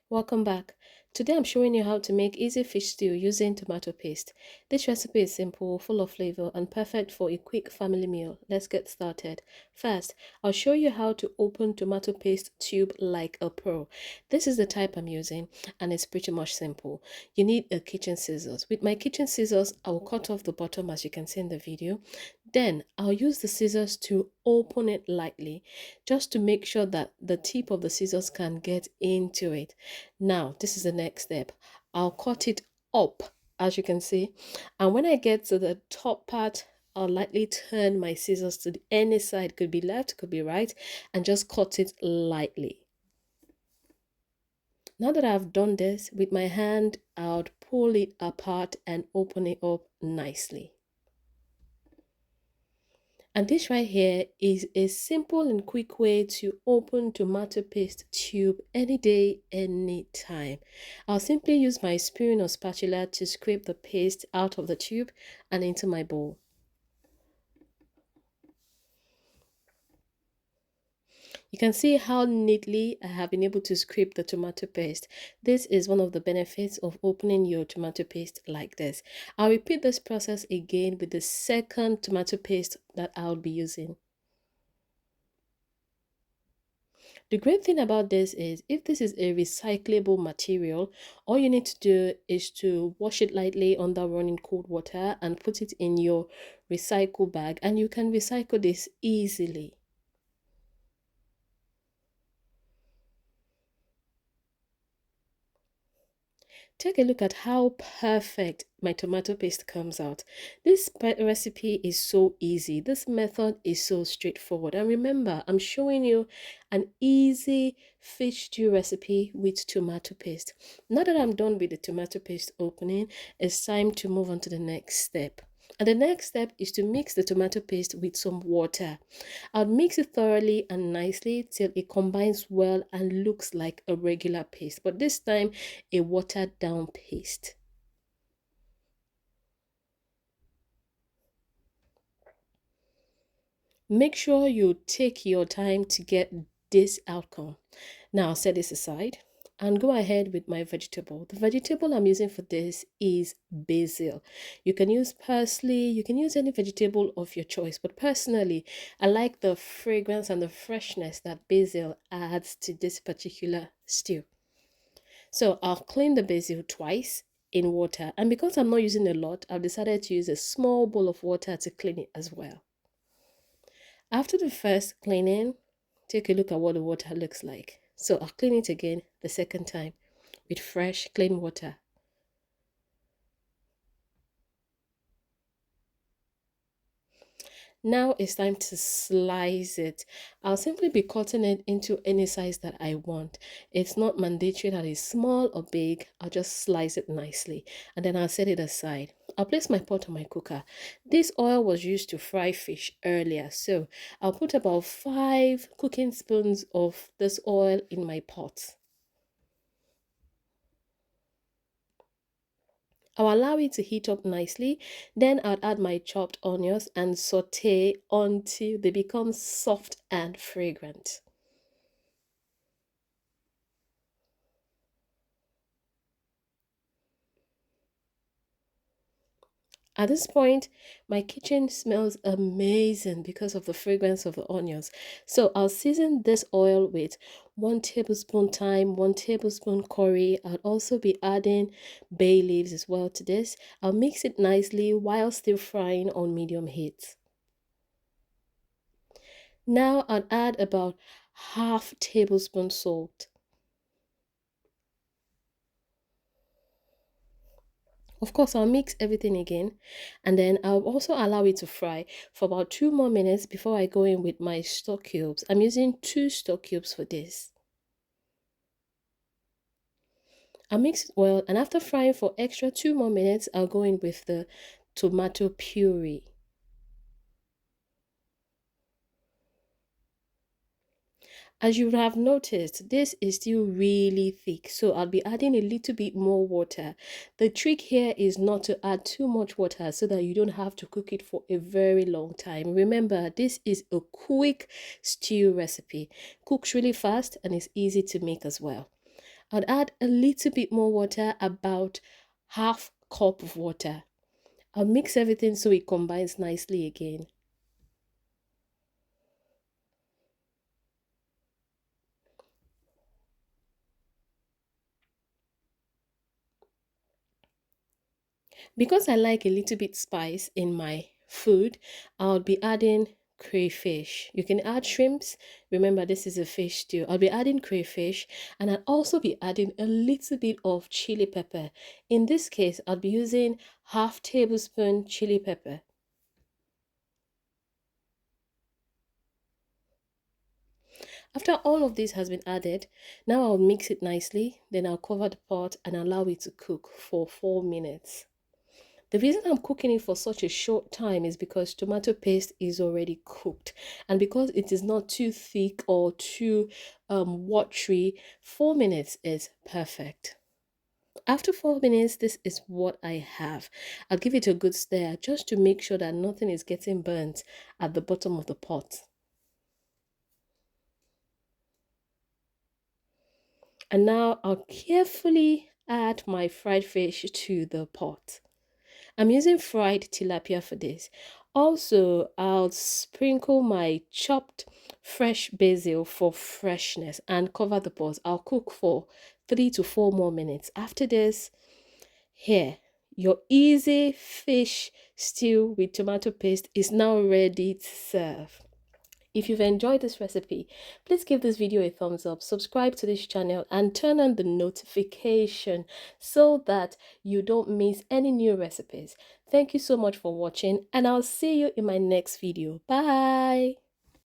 Welcome back. Today I'm showing you how to make easy fish stew using tomato paste. This recipe is simple, full of flavor, and perfect for a quick family meal. Let's get started. First, I'll show you how to open tomato paste tube like a pro. This is the type I'm using, and it's pretty much simple. You need a kitchen scissors. With my kitchen scissors, I'll cut off the bottom as you can see in the video. Then I'll use the scissors to open it lightly, just to make sure that the tip of the scissors can get into it. Now, this is the next step. I'll cut it up, as you can see. And when I get to the top part, I'll lightly turn my scissors to any side, could be left, could be right, and just cut it lightly. Now that I've done this, with my hand, I'll pull it apart and open it up nicely. And this right here is a simple and quick way to open tomato paste tube any day, anytime. I'll simply use my spoon or spatula to scrape the paste out of the tube and into my bowl. You can see how neatly I have been able to scrape the tomato paste. This is one of the benefits of opening your tomato paste like this. I'll repeat this process again with the second tomato paste that I'll be using. The great thing about this is if this is a recyclable material, all you need to do is to wash it lightly under running cold water and put it in your recycle bag, and you can recycle this easily. Take a look at how perfect my tomato paste comes out. This recipe is so easy. This method is so straightforward. And remember, I'm showing you an easy fish stew recipe with tomato paste. Now that I'm done with the tomato paste opening, it's time to move on to the next step. And the next step is to mix the tomato paste with some water. I'll mix it thoroughly and nicely till it combines well and looks like a regular paste, but this time a watered down paste. Make sure you take your time to get this outcome. Now set this aside and go ahead with my vegetable. The vegetable I'm using for this is basil. You can use parsley, you can use any vegetable of your choice, but personally, I like the fragrance and the freshness that basil adds to this particular stew. So I'll clean the basil twice in water, and because I'm not using a lot, I've decided to use a small bowl of water to clean it as well. After the first cleaning, take a look at what the water looks like. So I'll clean it again the second time with fresh, clean water. Now it's time to slice it. I'll simply be cutting it into any size that I want. It's not mandatory that it's small or big. I'll just slice it nicely and then I'll set it aside. I'll place my pot on my cooker. This oil was used to fry fish earlier, so I'll put about 5 cooking spoons of this oil in my pot. I'll allow it to heat up nicely. Then I'll add my chopped onions and saute until they become soft and fragrant. At this point, my kitchen smells amazing because of the fragrance of the onions. So I'll season this oil with 1 tablespoon thyme, 1 tablespoon curry. I'll also be adding bay leaves as well to this. I'll mix it nicely while still frying on medium heat. Now I'll add about half tablespoon salt. Of course, I'll mix everything again and then I'll also allow it to fry for about 2 more minutes before I go in with my stock cubes. I'm using 2 stock cubes for this. I'll mix it well, and after frying for extra 2 more minutes, I'll go in with the tomato puree. As you have noticed, this is still really thick, so I'll be adding a little bit more water. The trick here is not to add too much water so that you don't have to cook it for a very long time. Remember, this is a quick stew recipe. Cooks really fast and is easy to make as well. I'd add a little bit more water, about half cup of water. I'll mix everything so it combines nicely again. Because I like a little bit spice in my food, I'll be adding crayfish. You can add shrimps. Remember, this is a fish stew. I'll be adding crayfish, and I'll also be adding a little bit of chili pepper. In this case, I'll be using half tablespoon chili pepper. After all of this has been added, now I'll mix it nicely. Then I'll cover the pot and allow it to cook for 4 minutes. The reason I'm cooking it for such a short time is because tomato paste is already cooked, and because it is not too thick or too watery, 4 minutes is perfect. After 4 minutes, this is what I have. I'll give it a good stir just to make sure that nothing is getting burnt at the bottom of the pot. And now I'll carefully add my fried fish to the pot. I'm using fried tilapia for this. Also, I'll sprinkle my chopped fresh basil for freshness and cover the pot. I'll cook for 3 to 4 more minutes. After this, here, your easy fish stew with tomato paste is now ready to serve. If you've enjoyed this recipe, please give this video a thumbs up, subscribe to this channel, and turn on the notification so that you don't miss any new recipes. Thank you so much for watching, and I'll see you in my next video. Bye!